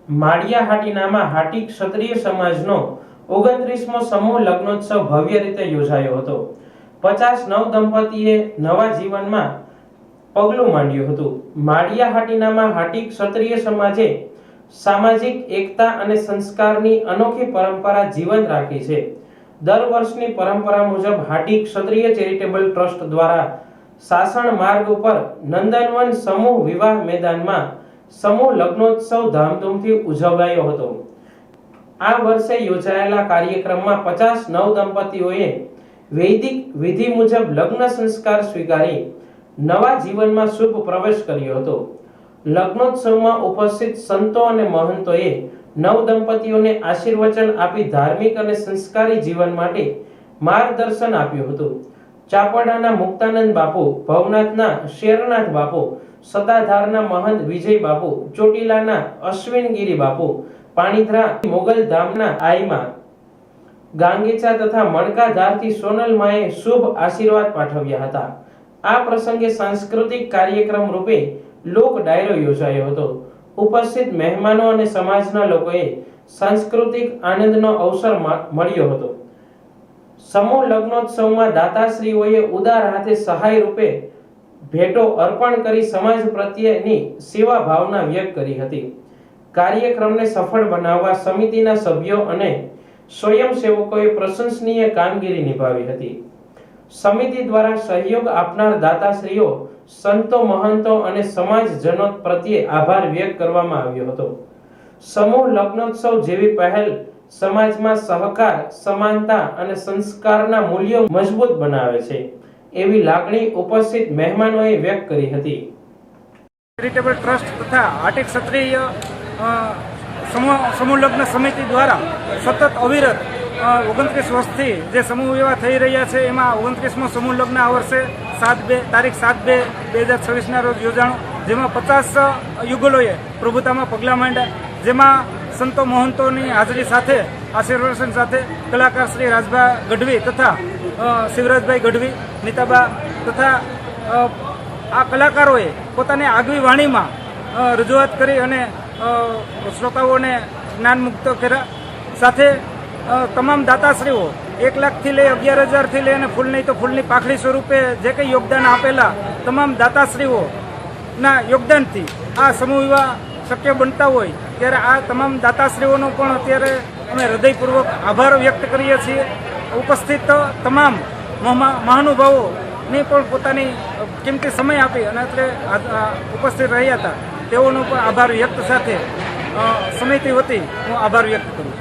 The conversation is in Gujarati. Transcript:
માળિયા હાટીનામાં હાટી ક્ષત્રિય સમાજનો 29મો સમૂહ લગ્નોત્સવ ભવ્ય રીતે યોજાયો હતો। 50 નવદંપતીએ નવા જીવનમાં પગલું માંડ્યું હતું। માળિયા હાટીનામાં હાટી ક્ષત્રિય સમાજે સામાજિક એકતા અને સંસ્કારની અનોખી પરંપરા જીવંત રાખી છે। દર વર્ષની પરંપરા મુજબ હાટી ક્ષત્રિય ચેરિટેબલ ટ્રસ્ટ દ્વારા સાસણ માર્ગ ઉપર નંદનવન સમૂહ વિવાહ મેદાનમાં સમૂહ લગ્નોત્સવ ધામધૂમથી ઉજવાયો હતો। આ વર્ષે યોજાયેલા કાર્યક્રમમાં 50 નવદંપતીઓએ વૈદિક વિધિ મુજબ લગ્ન સંસ્કાર સ્વીકારી નવા જીવનમાં શુભ પ્રવેશ કર્યો હતો। લગ્નોત્સવમાં ઉપસ્થિત સંતો અને મહંતોએ નવદંપતીઓને આશીર્વચન આપી ધાર્મિક અને સંસ્કારી જીવન માટે માર્ગદર્શન આપ્યું હતું। ચાપડાના મુક્તાનંદ બાપુ, ભવનાથના શેરનાથ બાપુ, સત્તાધારના મહંત વિજય બાપુ, ચોટીલાના અશ્વિનગીરી બાપુ, પાણીધરા મોગલધામના આઈમા, ગાંગેચા તથા મણકાધારથી સોનલમાએ શુભ આશીર્વાદ પાઠવ્યા હતા। આ પ્રસંગે સાંસ્કૃતિક કાર્યક્રમ રૂપે લોક ડાયરો યોજાયો હતો। ઉપસ્થિત મહેમાનો અને સમાજના લોકોએ સાંસ્કૃતિક આનંદનો અવસર મળ્યો હતો। સમૂહ લગ્નોત્સવમાં દાતાશ્રીઓએ ઉદાર હાથે સહાય રૂપે ભેટો અર્પણ કરી સમાજ પ્રત્યેની સેવા ભાવના વ્યક્ત કરી હતી। કાર્યક્રમને સફળ બનાવવા સમિતિના સભ્યો અને સ્વયંસેવકોએ પ્રશંસનીય કામગીરી નિભાવી હતી। સમિતિ દ્વારા સહયોગ આપનાર દાતાશ્રીઓ, સંતો, મહંતો અને સમાજજનો પ્રત્યે આભાર વ્યક્ત કરવામાં આવ્યો હતો। સમૂહ લગ્નોત્સવ જેવી પહેલ સમાજમાં સહકાર, સમાનતા અને સંસ્કારના મૂલ્યો મજબૂત બનાવે છે એવી લાગણી ઉપસ્થિત મહેમાનોએ વ્યક્ત કરી હતી। ચેરિટેબલ ટ્રસ્ટ તથા હાટી ક્ષત્રિય સમૂહ લગ્ન સમિતિ દ્વારા સતત અવિરત 29 વર્ષથી જે સમૂહ વિવાહ થઈ રહ્યા છે એમાં 29મો સમૂહ લગ્ન આ વર્ષે તારીખ 7/2/2026ના રોજ યોજાણો, જેમાં 50 યુગલોએ પ્રભુતામાં પગલાં માંડ્યા, જેમાં સંતો મહંતોની હાજરી સાથે આશીર્વાદ સાથે કલાકાર શ્રી રાજભા ગઢવી તથા શિવરાજભાઈ ગઢવી, નીતાબા તથા આ કલાકારોએ પોતાની આગવી વાણીમાં રજૂઆત કરી અને શ્રોતાઓને જ્ઞાનમુક્ત કર્યા। સાથે તમામ દાતાશ્રીઓ 1 લાખથી લઈ 11,000થી લઈ અને ફૂલ નહીં તો ફૂલની પાખડી સ્વરૂપે જે કંઈ યોગદાન આપેલા તમામ દાતાશ્રીઓના યોગદાનથી આ સમૂહ વિવાહ શક્ય બનતા હોય ત્યારે આ તમામ દાતાશ્રીઓનો પણ અત્યારે અમે હૃદયપૂર્વક આભાર વ્યક્ત કરીએ છીએ। ઉપસ્થિત તમામ મહાનુભાવોની પણ પોતાની કિંમતી સમય આપી અને અત્યારે ઉપસ્થિત રહ્યા હતા તેઓનો પણ આભાર વ્યક્ત સાથે સમિતિ વતી હું આભાર વ્યક્ત કરું છું।